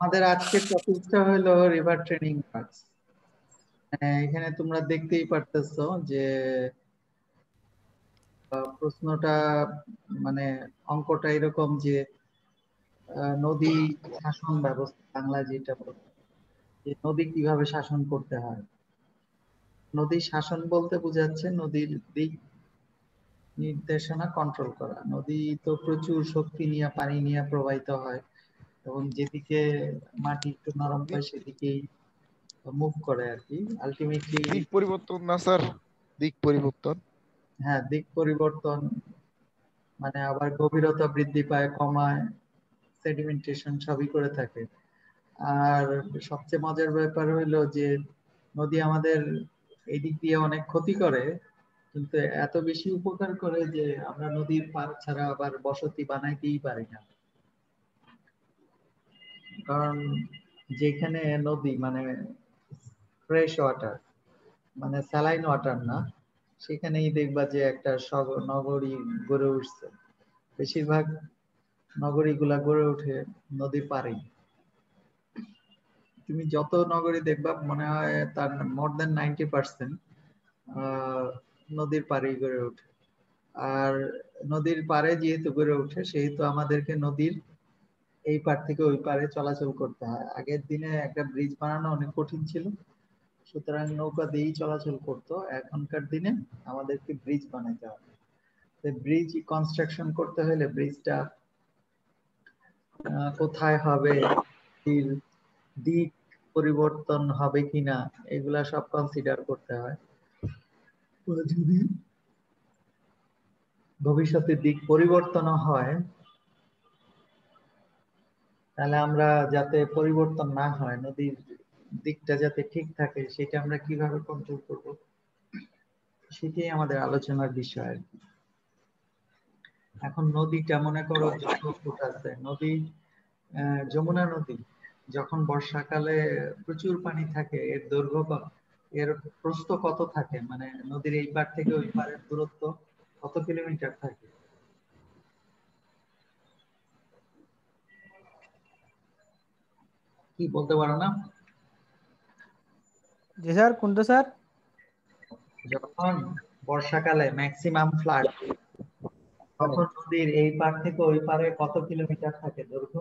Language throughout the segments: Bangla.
আমাদের আজকের টপিকটা হলো রিভার ট্রেনিং পার্কস। এখানে তোমরা দেখতেই পারতেছো যে প্রশ্নটা মানে অঙ্কটা এরকম যে নদী শাসন ব্যবস্থা বাংলা যেটা বলে যে নদী কিভাবে শাসন করতে হয়। নদী শাসন বলতে বোঝাচ্ছে নদীর দিক নির্দেশনা কন্ট্রোল করা। নদী তো প্রচুর শক্তি নিয়ে পানি নিয়ে প্রবাহিত হয় এবং যেদিকে মাটি একটু নরম হয় সেদিকেই মুভ করে আর কি। আলটিমেটলি দিক পরিবর্তন না স্যার, দিক পরিবর্তন। হ্যাঁ, দিক পরিবর্তন মানে আবার গভীরতা বৃদ্ধি পায়, কমায়, সেডিমেন্টেশন সবই করে থাকে। আর সবচেয়ে মজার ব্যাপার হইলো যে নদী আমাদের এই দিক দিয়ে অনেক ক্ষতি করে, কিন্তু এত বেশি উপকার করে যে আমরা নদীর পার ছাড়া আবার বসতি বানাইতেই পারি না। কারণ যেখানে নদী মানে ফ্রেশ ওয়াটার মানে স্যালাইন ওয়াটার না, সেখানেই দেখবা যে একটা নগরী গড়ে উঠছে। বেশিরভাগ নগরীগুলা গড়ে ওঠে নদীর পাড়ে। তুমি যত নগরী দেখবা মনে হয় তার মোর দেন 90% নদীর পাড়েই গড়ে ওঠে। আর নদীর পাড়ে যেহেতু গড়ে ওঠে সেহেতু আমাদেরকে নদীর এই পার থেকে ওই পারে চলাচল করতে হয়। আগের দিনে একটা ব্রিজ বানানো অনেক কঠিন ছিল, সুতরাং নৌকা দিয়েই চলাচল করতো। এখনকার দিনে আমাদেরকে ব্রিজ বানাইতে হবে। ব্রিজ কনস্ট্রাকশন করতে হলে ব্রিজটা কোথায় হবে, দিক পরিবর্তন হবে কিনা, এগুলা সব কনসিডার করতে হয়। তো যদি ভবিষ্যতে দিক পরিবর্তন হয় তাহলে আমরা যাতে পরিবর্তন না হয়, নদীর দিকটা যাতে ঠিক থাকে, সেটা আমরা কিভাবে কন্ট্রোল করব, সেটাই আমাদের আলোচনার বিষয়। এখন নদীটা মনে করো যত ফুট আছে, নদী যমুনা নদী যখন বর্ষাকালে প্রচুর পানি থাকে, এর দৈর্ঘ্য এর প্রস্থ কত থাকে, মানে নদীর এই পার থেকে ওই পারের দূরত্ব কত কিলোমিটার থাকে? কি বলতে পারো না? জি স্যার, কোনটা স্যার? যখন বর্ষাকালে ম্যাক্সিমাম ফ্লাড, তখন নদীর এই পার থেকে ওই পারে কত কিলোমিটার থাকে দৈর্ঘ্য?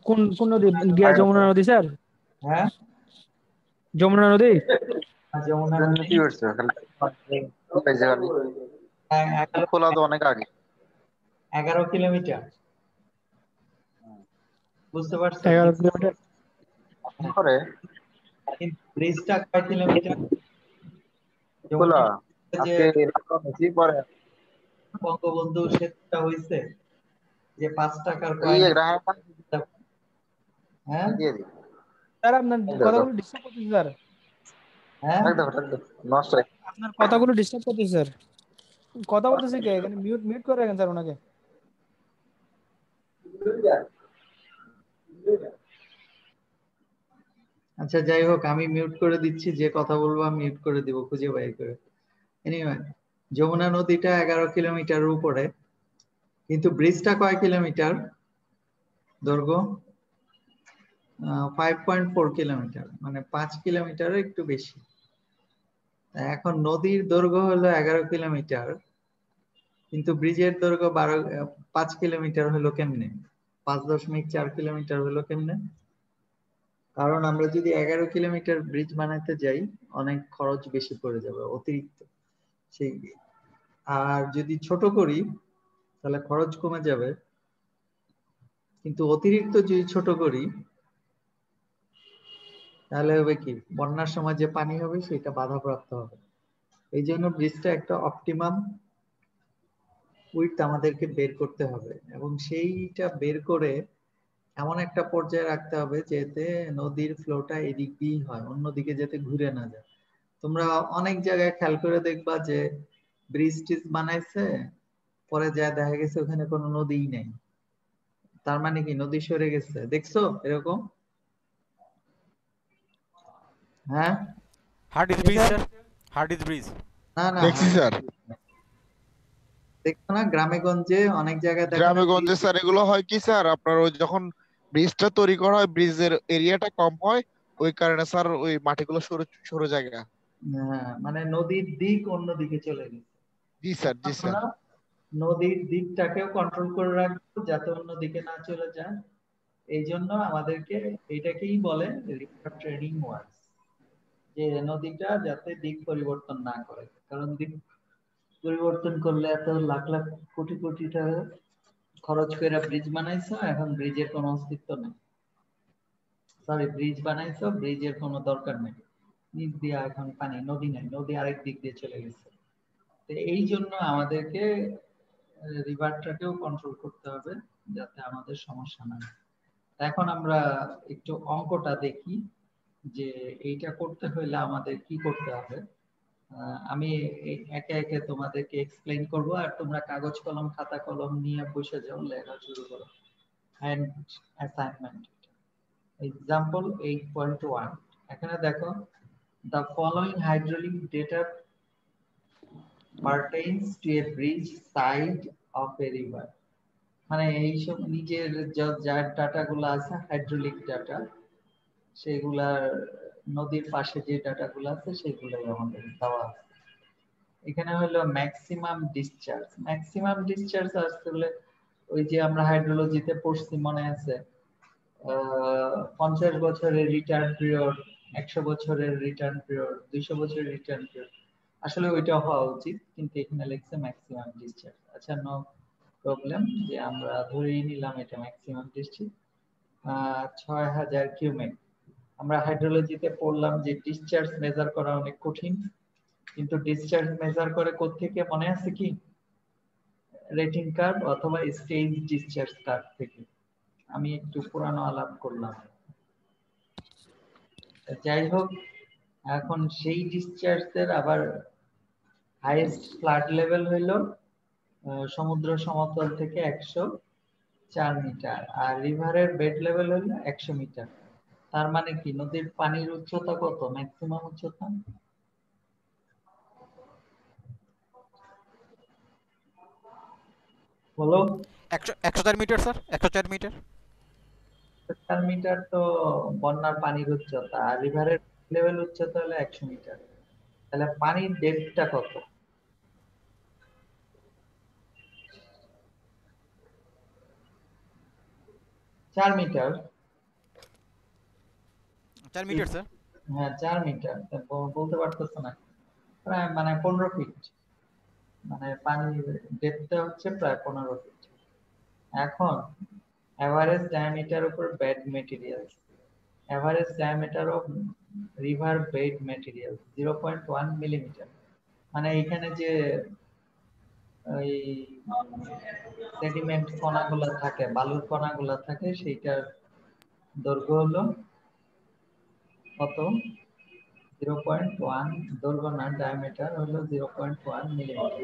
কোন কোন নদী? গিয়া যমুনা নদী স্যার? হ্যাঁ, যমুনা নদী। যমুনা নদী খোলা তো অনেক আগে। 11 কিলোমিটার। বুঝতে পারছো? 11 কিলোমিটার। করে কিন্তু ব্রিজটা কয় কিলোমিটার? খোলা যে আজকে পরে বঙ্গবন্ধু সেতুটা হইছে, যে 5 টাকার এই কয়েন, রায়হান হ্যাঁ দিয়ে দিই। স্যার আপনার কথাগুলো ডিস্টার্ব করতেছে স্যার। হ্যাঁ, নষ্ট আপনার কথাগুলো ডিস্টার্ব করতেছে স্যার। কথা বলতেছে কে? এখানে মিউট মিউট করে রাখেন স্যার ওনাকে। আচ্ছা যাই হোক, আমি মিউট করে দিচ্ছি, যে কথা বলবো আমি মিউট করে দিব খুঁজে বাইর করে। এনিওয়ে, যমুনা নদীটা 11 কিলোমিটারের উপরে, কিন্তু ব্রিজটা কয় কিলোমিটার দৈর্ঘ্য? 5.4 কিলোমিটার, মানে 5 কিলোমিটারের একটু বেশি। এখন নদীর দৈর্ঘ্য হলো 11 কিলোমিটার, কিন্তু ব্রিজের দৈর্ঘ্য 5 কিলোমিটার হলো কেমনে? 5.4 কিলোমিটার হলো কেমনে? কারণ আমরা যদি 11 কিলোমিটার ব্রিজ বানাতে যাই, অনেক খরচ বেশি পড়ে যাবে অতিরিক্ত সেই। আর যদি ছোট করি তাহলে খরচ কমে যাবে, কিন্তু অতিরিক্ত যদি ছোট করি তাহলে হবে কি, বন্যার সময় যে পানি হবে সেটা বাধাপ্রাপ্ত হবে। এই জন্য ব্রিজটা একটা অপটিমাম উইডথ আমাদেরকে বের করতে হবে, এবং সেইটা বের করে এমন একটা পর্যায়ে রাখতে হবে যাতে নদীর ফ্লোটা এদিক দিয়েই হয়, অন্যদিকে যাতে ঘুরে না যায়। তোমরা অনেক জায়গায় খেয়াল করে দেখবা যে ব্রিজ টিজ বানাইছে, পরে যা দেখা গেছে ওখানে কোনো নদীই নেই, তার মানে কি নদী সরে গেছে। দেখছো এরকম? হ্যাঁ, Hardinge bridge sir, Hardinge bridge. না না, দেখছি স্যার। দেখো না গ্রামে গঞ্জে অনেক জায়গায় দেখো না গ্রামে গঞ্জে স্যার এগুলো হয় কি স্যার, আপনার ওই যখন ব্রিজটা তৈরি করা হয় ব্রিজের এরিয়াটা কম হয়, ওই কারণে স্যার ওই মাটিগুলো সরু সরু জায়গা। হ্যাঁ, মানে নদীর দিক অন্যদিকে চলে গেছে। জি স্যার, জি স্যার। আমরা নদীর দিকটাকেও কন্ট্রোল করে রাখবো যাতে অন্যদিকে না চলে যায়। এই জন্য আমাদেরকে এটাকেই বলে রিভার ট্রেডিং ওয়ার্কস, যে নদীটা যাতে দিক পরিবর্তন না করে। কারণ দিক পরিবর্তন করলে এত লাখ লাখ কোটি কোটি টাকা খরচ করে ব্রিজ বানাইছো, এখন ব্রিজের কোনো অস্তিত্ব নেই। সরি, ব্রিজ বানাইছো, ব্রিজের কোনো দরকার নেই। নিচ দিয়ে এখন পানি, নদী নেই, নদী আরেক দিক দিয়ে চলে গেছে। তো এই জন্য আমাদেরকে রিভারটাকেও কন্ট্রোল করতে হবে যাতে আমাদের সমস্যা না হয়। এখন আমরা একটু অঙ্কটা দেখি যে এইটা করতে হলে আমাদের কি করতে হবে। আমি একে একে তোমাদেরকে এক্সপ্লেইন করব, আর তোমরা কাগজ কলম খাতা কলম নিয়ে বসে যাও, লেখা শুরু করো। Hand assignment example 8.1। এখানে দেখো, the following hydraulic data pertains to a bridge side of a river। মানে এইসব নিজের যার ডাটাগুলো আছে হাইড্রোলিক ডাটা, সেগুলার নদীর পাশে যে ডাটাগুলো আছে সেগুলাই আমাদের দেওয়া আছে। এখানে হলো ম্যাক্সিমাম ডিসচার্জ। ম্যাক্সিমাম ডিসচার্জ আসলে ওই যে আমরা হাইড্রোলজিতে পড়ছি, মনে আছে, 50 বছরের রিটার্ন পিরিয়ড, 100 বছরের রিটার্ন পিরিয়ড, 200 বছরের রিটার্ন পিরিয়ড। আসলে ওইটা হওয়া উচিত, কিন্তু এখানে লিখছে ম্যাক্সিমাম ডিসচার্জ। আচ্ছা, নো প্রবলেম, যে আমরা ধরেই নিলাম এটা ম্যাক্সিমাম ডিসচার্জ 6000 কিউমেক। আমরা হাইড্রোলজিতে পড়লাম যে ডিসচার্জ মেজার করা অনেক কঠিন, কিন্তু ডিসচার্জ মেজার করে কোত্থেকে মনে আছে কি? রেটিং কার্ভ অথবা স্টেজ ডিসচার্জ কার্ভ থেকে। আমি একটু পুরানো আলাপ করলাম। যাই হোক, এখন সেই ডিসচার্জের আবার হাইয়েস্ট ফ্লাড লেভেল হইল সমুদ্র সমতল থেকে 104 মিটার, আর রিভারের বেড লেভেল হইল 100 মিটার। তার মানে কি, নদীর পানির উচ্চতা কত? ম্যাক্সিমাম উচ্চতা বলো। 104 মিটার স্যার, 104 মিটার। 4 মিটার তো বন্যার পানির উচ্চতা, আর রিভারের লেভেল উচ্চতা হলো 100 মিটার। তাহলে পানির ডেপথটা কত? 4 মিটার। 4 metre sir. হ্যাঁ, 4 মিটার। বলতে পারতেছ না, প্রায় মানে 15 ফিট। মানে পানির ডেপথটা হচ্ছে প্রায় 15 ফিট। এখন এভারেজ ডায়ামিটার উপর bed material, average diameter of river bed material 0.1 millimetre. মানে এখানে যে ওই সেডিমেন্ট কণাগুলো থাকে, বালুর কণাগুলো থাকে, সেইটার দৈর্ঘ্য হলো কত? 0.1। দৈর্ঘ্য না, ডায়ামিটার হলো 0.1 মিলিমিটার।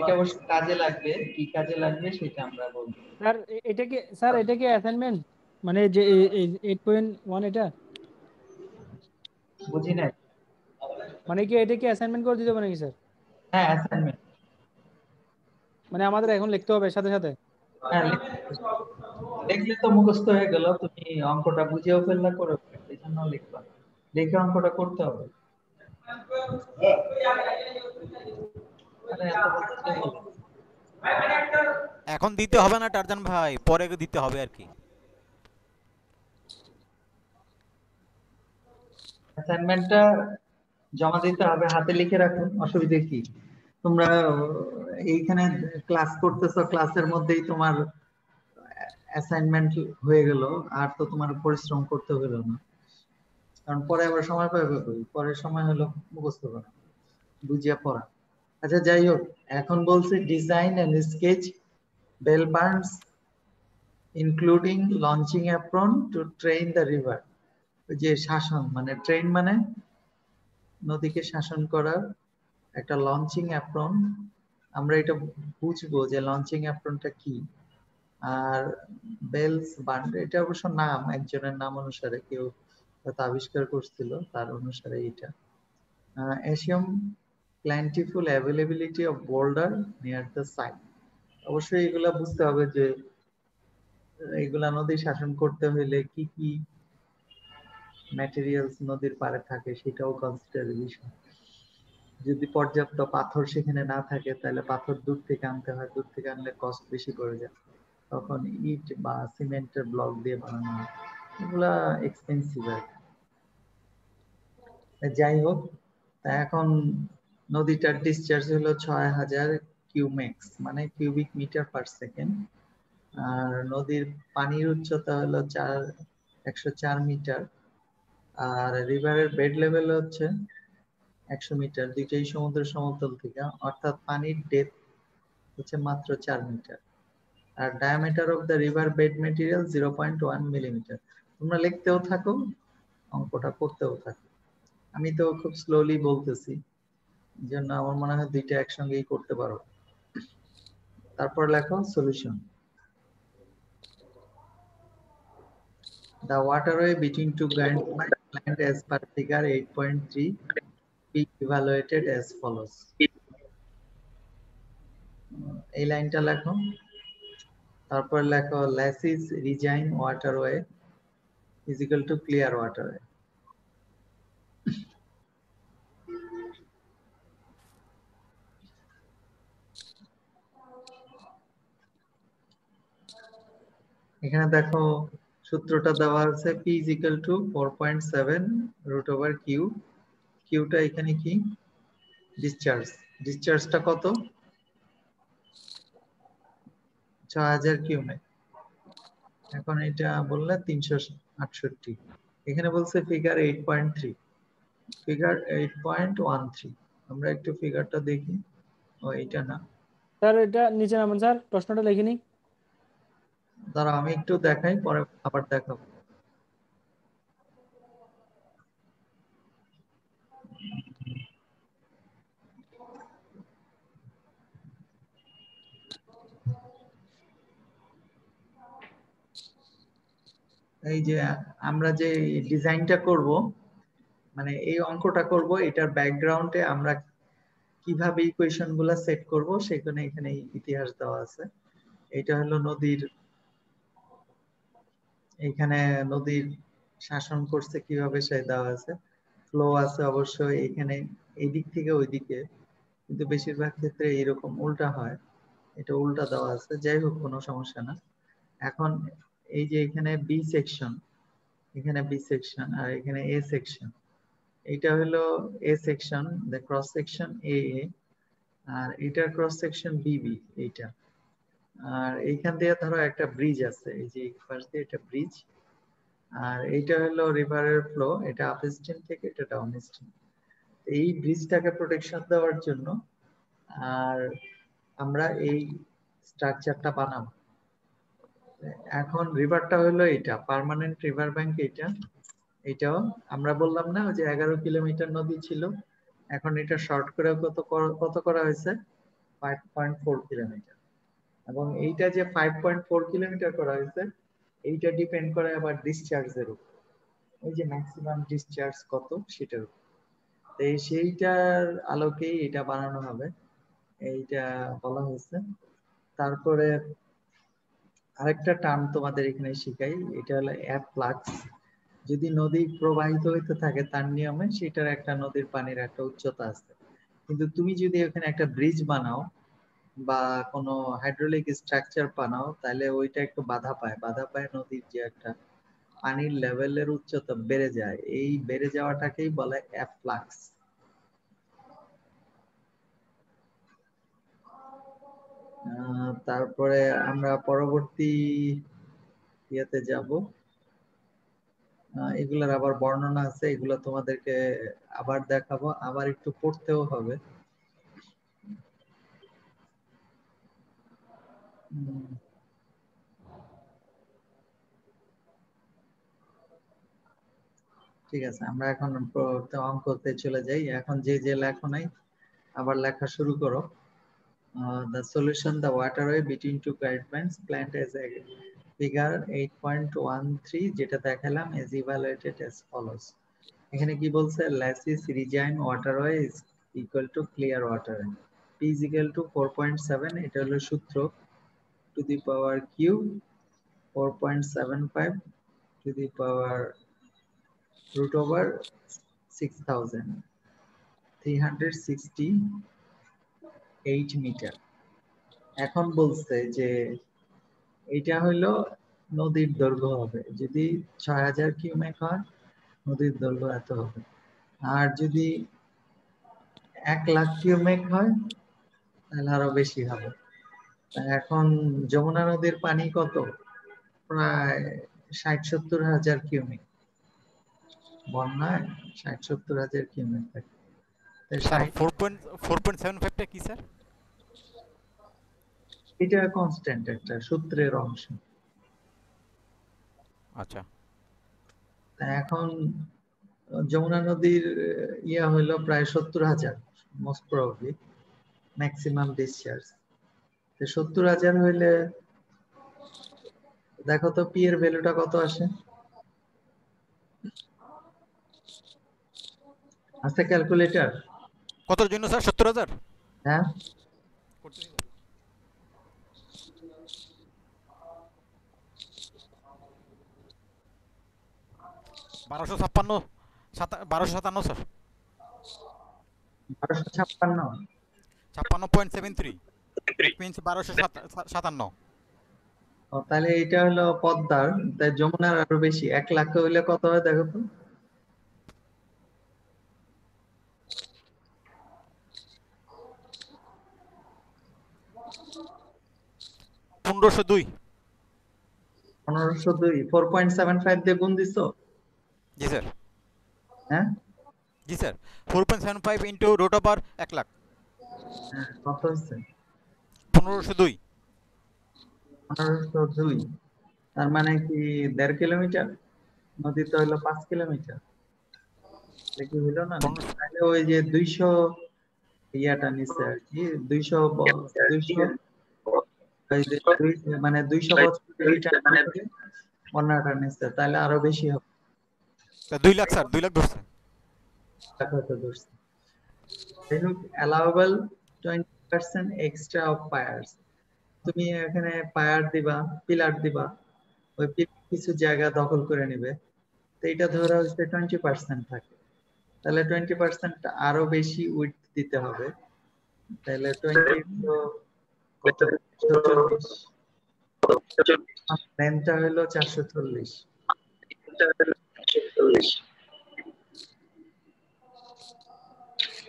এটা অবশ্য কাজে লাগবে, কি কাজে লাগবে সেটা আমরা বলবো। স্যার এটা কি অ্যাসাইনমেন্ট, মানে যে 8.1 এটা, বুঝি নাই। মানে কি এটা কি অ্যাসাইনমেন্ট করে দিতে হবে নাকি স্যার? হ্যাঁ, অ্যাসাইনমেন্ট। মানে আমাদের এখন লিখতে হবে সাথে সাথে? হ্যাঁ, লিখলে তো মুখস্থ হয়ে গেল, তুমি অঙ্কটা বুঝেও ফেললা, করে এই জন্য লিখবা, লিখে অঙ্কটা করতে হবে। মানে এত বলতে বলো। এখন দিতে হবে না টারজান ভাই, পরে দিতে হবে আর কি। অ্যাসাইনমেন্টটা জমা দিতে হবে, হাতে লিখে রাখুন, অসুবিধা কি? তোমরা এইখানে ক্লাস করতেছো, ক্লাসের মধ্যেই তোমার অ্যাসাইনমেন্ট হয়ে গেল, আর তো তোমার পরিশ্রম করতে হলো না। কারণ পরে আবার সময় পাবে কই? পরের সময় হলো মুখস্থ করা, বুঝিয়া পড়া। আচ্ছা, যাই হোক, এখন বলছে design and sketch bell bunds including launching apron to train the river. যে শাসন, মানে ট্রেন মানে নদীকে শাসন করার একটা লঞ্চিং অ্যাপ্রন। আমরা এটা বুঝবো যে লঞ্চিং অ্যাপ্রনটা কি। আর বেলস বান্ড, এটা অবশ্য নাম, একজনের নাম অনুসারে, কেউ হয়তো আবিষ্কার করছিল, তার অনুসারে এটা। assume plentiful availability of boulder near the site। অবশ্যই এগুলা বুঝতে হবে যে এগুলা নদী শাসন করতে হইলে কি কি ম্যাটেরিয়ালস নদীর পাড়ে থাকে সেটাও কনসিডারের বিষয়। যদি পর্যাপ্ত পাথর সেখানে না থাকে তাহলে পাথর দূর থেকে আনতে হয়, দূর থেকে আনলে কস্ট বেশি পড়ে যায়, তখন ইট বা সিমেন্টের ব্লক দিয়ে বানানো হয়, এগুলা এক্সপেন্সিভ আর কি। যাই হোক, তা এখন নদীটার ডিসচার্জ হলো 6000 কিউমেক্স মানে কিউবিক মিটার পার সেকেন্ড, আর নদীর পানির উচ্চতা হলো 104 মিটার, আর রিভারের বেড লেভেল হচ্ছে 100 মিটার, দুইটাই সমুদ্র সমতল থেকে, অর্থাৎ পানির ডেপথ হচ্ছে মাত্র 4 মিটার, আর diameter of the river bed material 0.1 millimetre. তোমরা লিখতেও থাকো, অঙ্কটা করতেও থাকো। আমি তো খুব স্লোলি বলতেছি, জন্য আমার মনে হয় দুইটা একসঙ্গেই করতে পারো। তারপর লেখো solution. The waterway between two guidelines planned as per figure 8.3 be evaluated as follows. এই লাইনটা লেখো, তারপর লেখো Lassie's Regine waterway is equal to clear waterway. এখানে দেখো সূত্রটা দেওয়া আছে P is equal to 4.7 root over Q, Qটা এখানে কি ডিসচার্জ, ডিসচার্জটা কত 6000 কিউমেক, এখন এটা বললে 368, এখানে বলছে ফিগার 8.3, ফিগার 8.13, আমরা একটু ফিগারটা দেখি। ও এটা না স্যার, এটা নিচে নামান স্যার, প্রশ্নটা লিখিনি। দাঁড়াও আমি একটু দেখাই, পরে আবার দেখাবো। এই যে আমরা যে ডিজাইনটা করব, মানে এই অঙ্কটা করব, এটার ব্যাকগ্রাউন্ডে আমরা কিভাবে ইকুয়েশন গুলা সেট করব সেখানে এখানে ইতিহাস দেওয়া আছে। এটা হলো নদীর, এখানে নদীর শাসন করছে কিভাবে সে দেওয়া আছে, ফ্লো আছে অবশ্যই এখানে এই দিক থেকে ওই দিকে, কিন্তু বেশিরভাগ ক্ষেত্রে এরকম উল্টা হয়, এটা উল্টা দেওয়া আছে। যাই হোক, কোনো সমস্যা না। এখন এই যে এখানে বি সেকশন, এখানে বি সেকশন আর এখানে এ সেকশন, এটা হলো এ সেকশন, দ্য ক্রস সেকশন এ, আর এটার ক্রস সেকশন বিবি এইটা, আর এইখান দিয়ে ধরো একটা ব্রিজ আছে, এই যে এই পাশ দিয়ে এটা ব্রিজ, আর এইটা হলো রিভারের ফ্লো, এটা আপ স্ট্রিম থেকে এটা ডাউন স্ট্রিম। এই ব্রিজটাকে প্রোটেকশন দেওয়ার জন্য আর আমরা এই স্ট্রাকচারটা বানাবো। এখন রিভারটা হলো এটা পার্মানেন্ট রিভার ব্যাংক, এটা এটাও আমরা বললাম না যে 11 কিলোমিটার নদী ছিল, এখন এটা শর্ট করে কত করা হয়েছে 5.4 কিলোমিটার, এবং এইটা যে 5.4 কিলোমিটার করা হয়েছে এইটা ডিপেন্ড করে আবার ডিসচার্জের উপর, এই যে ম্যাক্সিমাম ডিসচার্জ কত সেটার উপর, এই সেইটার আলোকেই এটা বানানো হবে, এইটা বলা হয়েছে। তারপরে আরেকটা টার্ম তোমাদের এখানে শিখাই, এটা হলো অ্যাফ্লাক্স। যদি নদী প্রবাহিত হইতে থাকে তার নিয়মে সেটার একটা নদীর পানির একটা উচ্চতা আছে, কিন্তু তুমি যদি এখানে একটা ব্রিজ বানাও বা কোনো হাইড্রোলিক স্ট্রাকচার বানাও তাহলে ওইটা একটু বাধা পায়, বাধা পায় নদীর যে একটা পানির লেভেলের উচ্চতা বেড়ে যায়, এই বেড়ে যাওয়াটাকেই বলে অ্যাফ্লাক্স। তারপরে আমরা পরবর্তী ইয়েতে যাব, এগুলার আবার বর্ণনা আছে, এগুলো তোমাদেরকে আবার দেখাবো, আবার একটু পড়তেও হবে। ঠিক আছে, আমরা এখন অঙ্কতে চলে যাই। এখন যে যে লেখো নাই আবার লেখা শুরু করো। The solution, the waterway between two guidelines planned as a figure 8.13 যেটা দেখালাম is evaluated as follows. এখানে কি বলছে, Lassie's Regine waterway is equal to clear waterway, P is equal to 4.7, এটা হলো সূত্র, to the power cube 4.75 to the power root over 6,368 metre. এখন বলছে যে এটা হলো নদীর দৈর্ঘ্য হবে, যদি 6,000 কিউমেক হয় নদীর দৈর্ঘ্য এত হবে, আর যদি 1,00,000 কিউমেক হয় তাহলে আরো বেশি হবে। এখন যমুনা নদীর পানি কত? প্রায় 60-70 হাজার কিউমেক, বন্যায় 60-70 হাজার কিউমেক থাকে। স্যার 4.75 টা কি স্যার? এটা কনস্ট্যান্ট একটা সূত্রের অংশ। আচ্ছা, এখন যমুনা নদীর ইয়া হইলো প্রায় 70,000, মোস্ট প্রবাবলি ম্যাক্সিমাম ডিসচার্জ। 70,000 হইলে দেখো তো পি এর ভ্যালুটা কত আসে? আছে ক্যালকুলেটর? কতর জন্য স্যার 70,000? হ্যাঁ, 1257 1257 স্যার, 1256। 56.73 মিন্স 1257। তাহলে এটা হলো পদ্মার, তাই যমুনার আরো বেশি। 1,00,000 হইলে কত হয় দেখো তো? 1502। 1502 4.75 দিয়ে গুণ দিছো? জি স্যার, হ্যাঁ, জি স্যার, 4.75 ইন্টু রুট ওভার 1,00,000, কত হচ্ছে? 1502। 1502, তার মানে কি 1.5 কিলোমিটার? নদী তো হলো 5 কিলোমিটার, এটা কি হইলো না? তাহলে ওই যে 200 ইয়াটা নিচ্ছে আর কি, 200 মানে 200 বছর বন্যাটা নিচ্ছে, তাহলে আরো বেশি হবে। 2 লাখ স্যার, 2 লাখ ধরছে। allowable 20% extra of piers। তুমি এখানে পায়ার দিবা, পিলার দিবা, ওই কিছু জায়গা দখল করে নিবে, তো এটা ধরা হচ্ছে 20% থাকে, তাহলে 20% আরো বেশি উইডথ দিতে হবে, তাহলে 20 কত? 440, লেন্থটা হলো 440।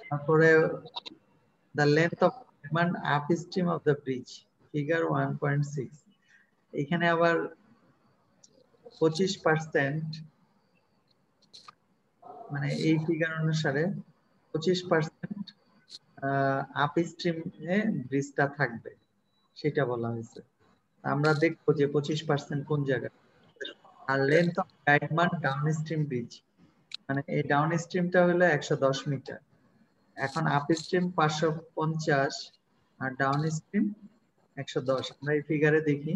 তারপরে the length of segment upstream of the bridge, figure 1.6। এখানে আবার 25%, মানে এই ফিগার অনুসারে 25% আপস্ট্রিম এ ব্রিজটা থাকবে, সেটা বলা হয়েছে। আমরা দেখবো যে 25% কোন জায়গায়। আর লেন্থ অফ গাইডমান ডাউনস্ট্রিম ব্রিজ, মানে এই ডাউনস্ট্রিমটা হলো 110 মিটার। এখন আপস্ট্রিম 550 আর ডাউনস্ট্রিম 110। আমরা এই ফিগারে দেখি,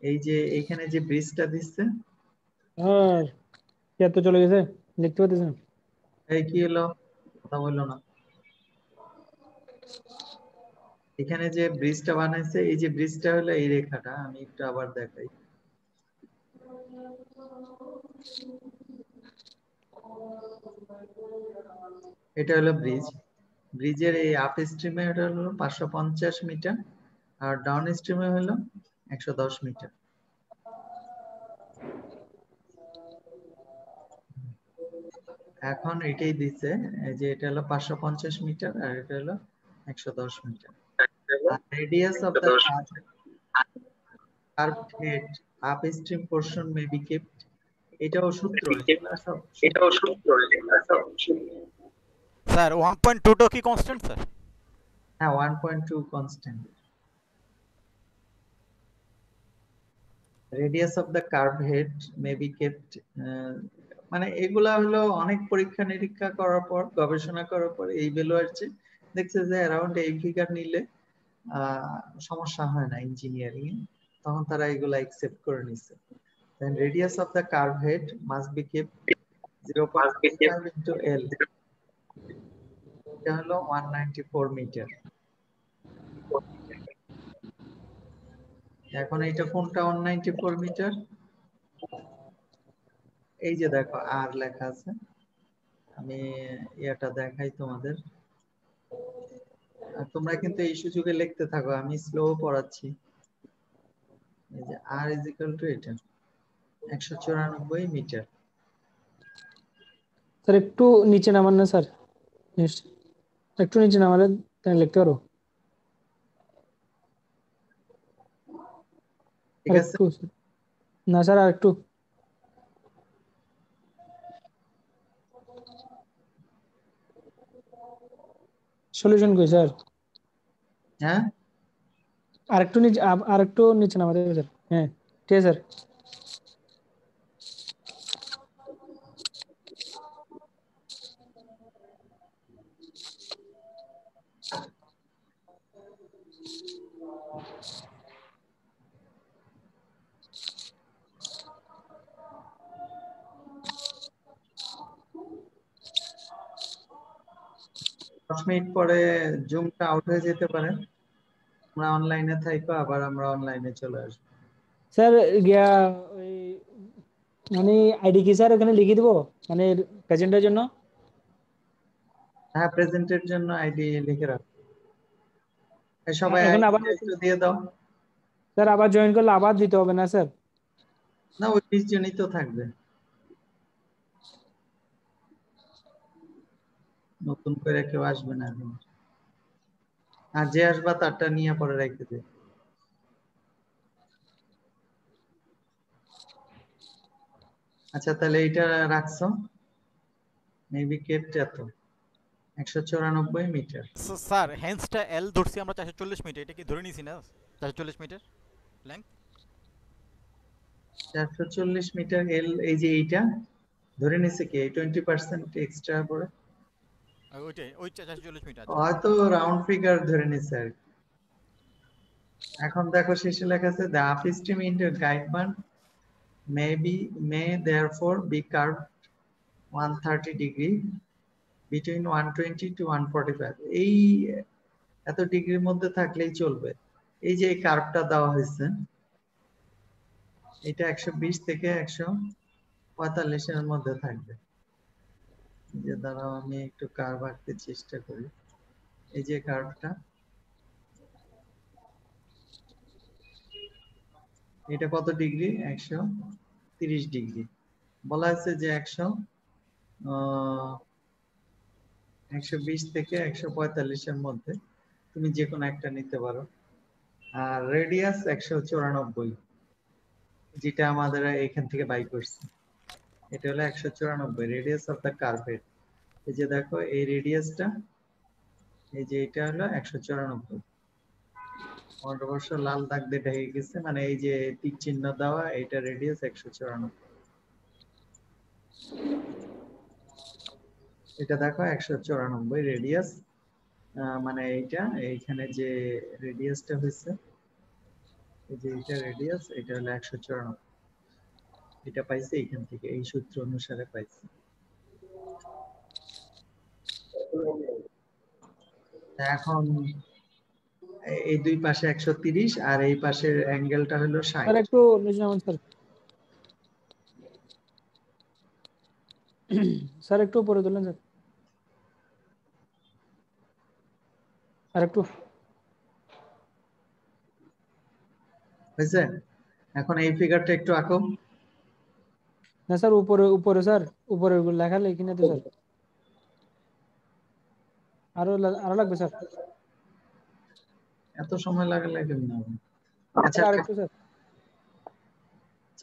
এই যে এখানে যে ব্রিজটা দিচ্ছে, হ্যাঁ কে তো চলে গেছে, দেখতে পাচ্ছেন? এই কি হলো, কথা বললো না। এখানে যে ব্রিজটা বানাইছে, এই যে ব্রিজটা হলো এই রেখাটা, আমি একটু আবার দেখাই। এটা হলো ব্রিজ, ব্রিজের এই আপ স্ট্রিমে এটা হলো 550 মিটার আর ডাউন স্ট্রিমে হলো 110 মিটার। এখন এটাই দিচ্ছে যে এটা হলো 550 মিটার আর এটা হলো 110 metre. Radius of the curved head upstream portion may be kept. এটাও সূত্র, স্যার 1.22 কি কনস্ট্যান্ট স্যার? হ্যাঁ 1.2 constant. Radius of the curve head may be kept, মানে এগুলা হলো অনেক পরীক্ষা নিরীক্ষা করার পর, গবেষণা করার পর এই ভ্যালু আসছে, দেখছে যে অ্যারাউন্ড এই ফিগার নিলে সমস্যা হয় না ইঞ্জিনিয়ারিং এ, তখন তারা এগুলা অ্যাকসেপ্ট করে নিচ্ছে। Then radius of the curve head must be kept 0.5 into L, এটা হলো 194 মিটার। এখন এইটা কোনটা 194 মিটার? এই যে দেখো আর লেখা আছে, আমি এটা দেখাই তোমাদের। আর তোমরা কিন্তু এই সুযোগে লিখতে থাকো, আমি স্লো পড়াচ্ছি। এই যে আর ইজ ইকুয়াল টু এটা 194 মিটার। স্যার একটু নিচে নামান না স্যার, একটু নিচে নামালে তাই লিখতে পারো। ঠিক আছে, আরেকটু, না স্যার আরেকটু। সলিউশন কই স্যার? হ্যাঁ আরেকটু নিচে, আরেকটু নিচে নামাতে হবে স্যার। হ্যাঁ ঠিক আছে স্যার। দশ মিনিট পরে জুমটা আউট হয়ে যেতে পারে, আমরা অনলাইনে থাকবো, আবার আমরা অনলাইনে চলে আসবো। স্যার গিয়া ওই মানে আইডি কি স্যার ওখানে লিখে দিব, মানে প্রেজেন্টের জন্য? হ্যাঁ, প্রেজেন্টের জন্য আইডি লিখে রাখো। সবাই এখন আইডি আবার একটু দিয়ে দাও। স্যার আবার জয়েন করলে আবার দিতে হবে না স্যার? না, ওই 20 জনই তো থাকবে, নতুন করে কেউ আসবে না এখন। আর যে আসবা তারটা নিয়ে পরে রেখে দে। আচ্ছা, তাহলে এইটা রাখছো, মেবি কেটে এত 194 মিটার। স্যার হ্যান্ডসটা এল ধরছি আমরা 440 মিটার, এটা কি ধরে নিছি না 440 মিটার লেংথ? 440 মিটার এল, এই যে এইটা ধরে নিছে কি 20% এক্সট্রা করে, ওইটাই, ওই 440 মিটার। আচ্ছা হয়তো রাউন্ড ফিগার ধরে নিছে আর কি। এখন দেখো শেষে লেখা আছে the upstream in the guide band may therefore be curved 130 degree between 120 to 145। এই এত ডিগ্রির মধ্যে থাকলেই চলবে। এই যে এই কার্ভটা দেওয়া হয়েছে, এটা 120 থেকে 145 এর মধ্যে থাকবে। যে দ্বারা আমি একটু কার্ভ আঁকতে চেষ্টা করি। এই যে কার্ভটা, এটা কত ডিগ্রি? 130 ডিগ্রি। বলা আছে যে 120 থেকে 145 এর মধ্যে তুমি যে কোনো একটা নিতে পারো। আর রেডিয়াস 194, যেটা আমাদের এখান থেকে বাই করছি, এটা হলো 194 রেডিয়াস অফ দ্য কার্ভেট। এই যে দেখো এই রেডিয়াসটা, এই যে এটা হলো 194। আমার অবশ্য লাল দাগ দিয়ে ঢেকে গেছে, মানে এই যে তীর চিহ্ন দেওয়া, এটা রেডিয়াস 194। এটা দেখো 194 রেডিয়াস, মানে এইটা এইখানে যে রেডিয়াসটা হয়েছে, এই যে এটা রেডিয়াস, এটা হলো 194। এটা পাইছে এইখান থেকে, এই সূত্র অনুসারে পাইছে। এখন এই দুই পাশে 130 আর এই পাশের অ্যাঙ্গেলটা হলো 60। স্যার একটু নিচে নামান স্যার। স্যার একটু উপরে তুলেন স্যার, আর একটু। হয়েছে? এখন এই ফিগারটা একটু আঁকো। না স্যার উপরে, উপরে স্যার উপরে লেখা লিখি না তো স্যার, আরো আরো লাগবে স্যার। এত সময় লাগলে কেমন হবে? আচ্ছা, স্যার আর একটু স্যার।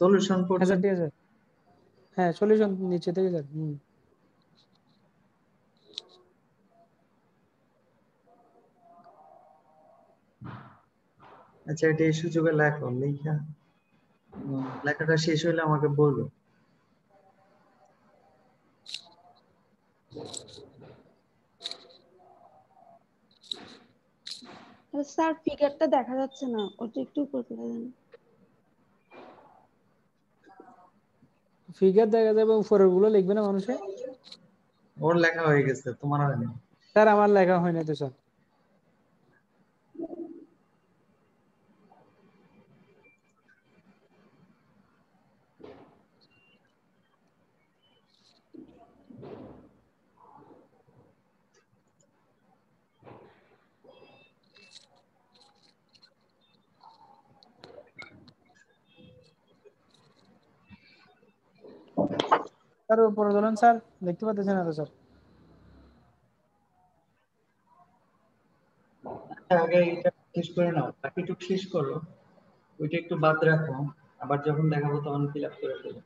সলিউশন হ্যাঁ করছেন? স্যার ঠিক আছে। হ্যাঁ সলিউশন নিচে থেকে স্যার। আচ্ছা, এটা এই সুযোগে লেখো, লেখা লেখাটা শেষ হইলে আমাকে বলবো। স্যার ফিগারটা দেখা যাচ্ছে না, ওটা একটু উপরে তুলে দেন। ফিগার দেখা যাবে, উপরের গুলো লিখবে না মানুষে? ওর লেখা হয়ে গেছে, তোমার হয়নি। স্যার আমার লেখা হয় না তো স্যার। স্যার উপরে তোলেন স্যার, দেখতে পাচ্ছেন না তো স্যার? আগে এটা শেষ করে নাও, বাকিটুকু শেষ করো, ওইটা একটু বাদ রাখো, আবার যখন দেখাবো তখন ফিল আপ করে ফেলো।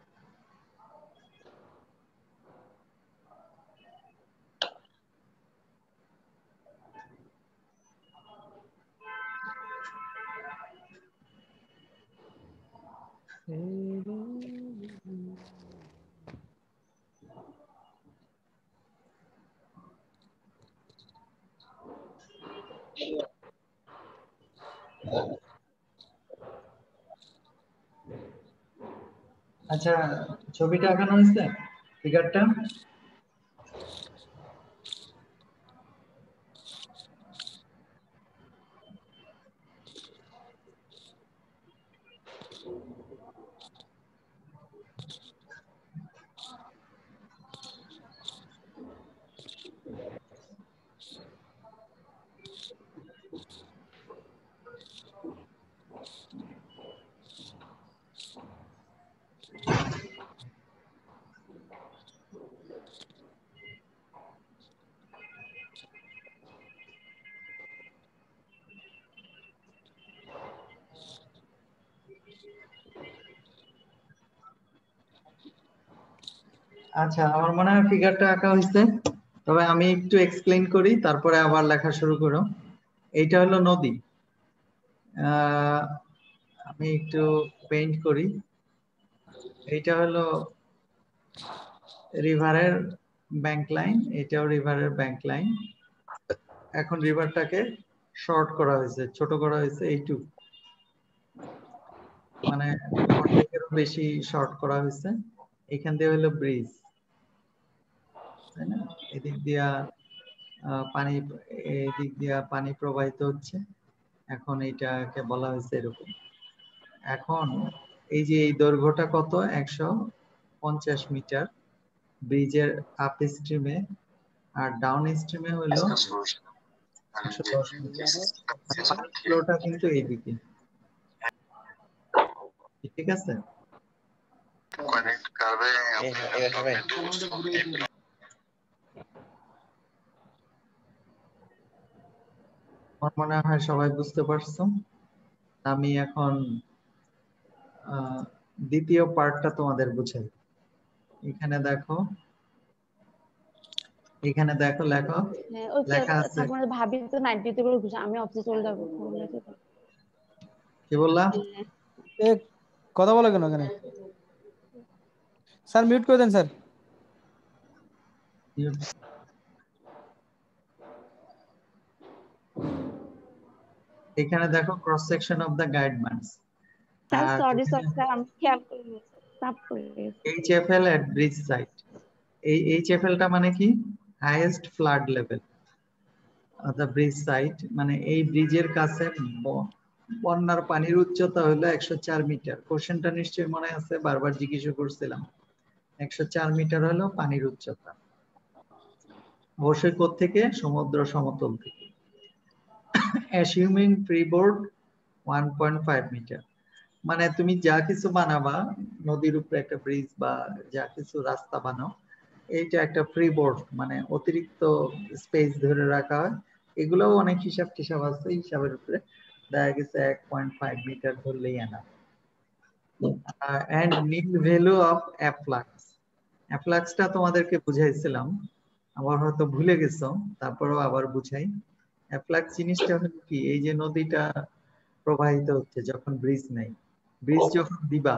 আচ্ছা, ছবিটা আঁকানো হয়েছে, ফিগারটা? আচ্ছা, আমার মনে হয় ফিগারটা আঁকা হয়েছে, তবে আমি একটু এক্সপ্লেইন করি, তারপরে আবার লেখা শুরু করো। এইটা হলো নদী। আমি একটু পেইন্ট করি। এইটা হলো রিভারের ব্যাংক লাইন, এটাও রিভারের ব্যাংক লাইন। এখন রিভারটাকে শর্ট করা হয়েছে, ছোট করা হয়েছে এইটুকু, মানে অর্ধেকেরও বেশি শর্ট করা হয়েছে। এখান দিয়ে হলো ব্রিজ, তাই না? এদিক দিয়া পানি, এদিক দিয়া পানি প্রবাহিত হচ্ছে। এখন এইটাকে বলা হয়েছে এরকম। এখন এই যে এই দৈর্ঘ্যটা কত, 150 মিটার ব্রিজের আপ স্ট্রিমে, আর ডাউন স্ট্রিমে হলো 110 মিটার। পানির ফ্লোটা কিন্তু এইদিকে, ঠিক আছে? আমার মনে হয় সবাই বুঝতে পারছো। আমি এখন দ্বিতীয় পার্টটা তোমাদের বুঝাই। এখানে দেখো, এখানে দেখো, লেখো, হ্যাঁ ওই লেখা আছে। তারপরে ভাবি তো নাইট ডিউটি করে ঘুষে, আমি অফিসে চলে যাবো। কি বললা? এ কথা বলে কেন এখানে? স্যার মিউট করে দেন স্যার। এখানে দেখো ক্রস সেকশন অফ দ্য গাইডম্যানস। স্যার আর সরি সরি স্যার, আমি খেয়াল করিনি, সাফ করে গেছি। HFL at bridge site. এই এইচএফএলটা মানে কি? Highest flood level of the bridge site, মানে এই ব্রিজের কাছে বন্যার পানির উচ্চতা হলো 104 মিটার। কোশ্চেনটা নিশ্চয়ই মনে আছে, বারবার জিজ্ঞাসা করছিলাম। 104 মিটার হলো পানির উচ্চতা, অবশ্যই কোত্থেকে? সমুদ্র সমতল থেকে। Assuming freeboard 1.5 metre. মানে তুমি যা কিছু বানাবা, নদীর উপরে একটা ব্রিজ বা যা কিছু রাস্তা বানাও, এইটা একটা ফ্রিবোর্ড, মানে অতিরিক্ত স্পেস ধরে রাখা হয়। এগুলোও অনেক হিসাব টিসাব আছে, হিসাবের উপরে দেখা গেছে 1.5 মিটার ধরলেই আনা। And nil value of afflux. অ্যাফ্লাক্সটা তোমাদেরকে বুঝাইছিলাম, আবার হয়তো ভুলে গেছো, তারপরেও আবার বুঝাই। অ্যাফ্লাক্স জিনিসটা হলো কি? এই যে নদীটা প্রবাহিত হচ্ছে যখন ব্রিজ নেই, ব্রিজ যখন দিবা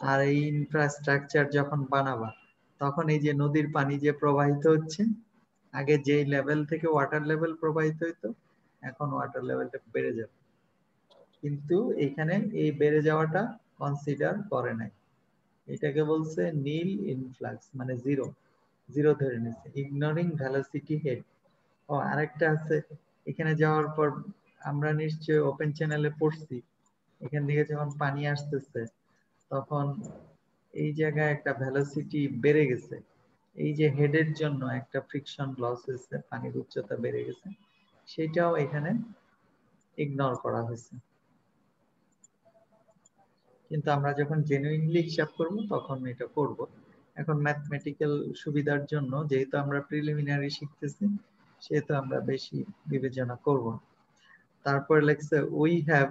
আর এই ইনফ্রাস্ট্রাকচার যখন বানাবা, তখন এই যে নদীর পানি যে প্রবাহিত হচ্ছে, আগে যে লেভেল থেকে ওয়াটার লেভেল প্রবাহিত হইতো, এখন ওয়াটার লেভেলটা বেড়ে যাবে। কিন্তু এখানে এই বেড়ে যাওয়াটা কনসিডার করে নাই। এটাকে বলছে নীল ইনফ্লাক্স, মানে জিরো, জিরো ধরে নিচ্ছে, ইগনোরিং ভেলোসিটি হেড। ও আরেকটা আছে, এখানে যাওয়ার পর আমরা নিশ্চয়ই ওপেন চ্যানেলে পড়ছি, এখান থেকে যখন পানি আসতেছে তখন এই জায়গায় একটা ভেলোসিটি বেড়ে গেছে। এই যে হেডের জন্য একটা ফ্রিকশন লস হয়েছে, পানির উচ্চতা বেড়ে গেছে, সেটাও এখানে ইগনোর করা হয়েছে। কিন্তু আমরা যখন জেনুইনলি হিসাব করব তখন এটা করব। এখন ম্যাথমেটিক্যাল সুবিধার জন্য যেহেতু আমরা প্রিলিমিনারি শিখতেছি সেহেতু আমরা বেশি বিবেচনা করব। তারপরে লেখছে we have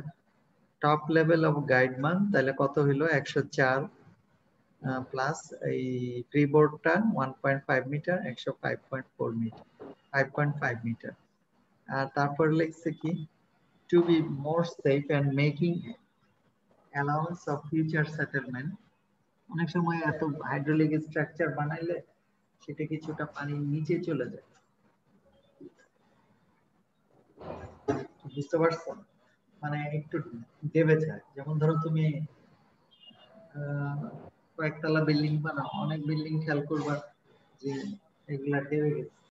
top level of guide মান, তাহলে কত হইলো 104 প্লাস এই ফ্রিবোর্ডটা 1.5 মিটার 105.4 মিটার 5.5 মিটার। আর তারপর লেখছে কি to be more safe and making allowance of future settlement. অনেক সময় এত হাইড্রোলিক স্ট্রাকচার বানাইলে সেটা কিছুটা পানির নিচে চলে যায়, বুঝতে পারছো? মানে একটু দেবে যায়, যেমন ধরো তুমি কয়েকতলা বিল্ডিং বানাও, অনেক বিল্ডিং খেয়াল করবা যে এগুলা দেবে গেছে,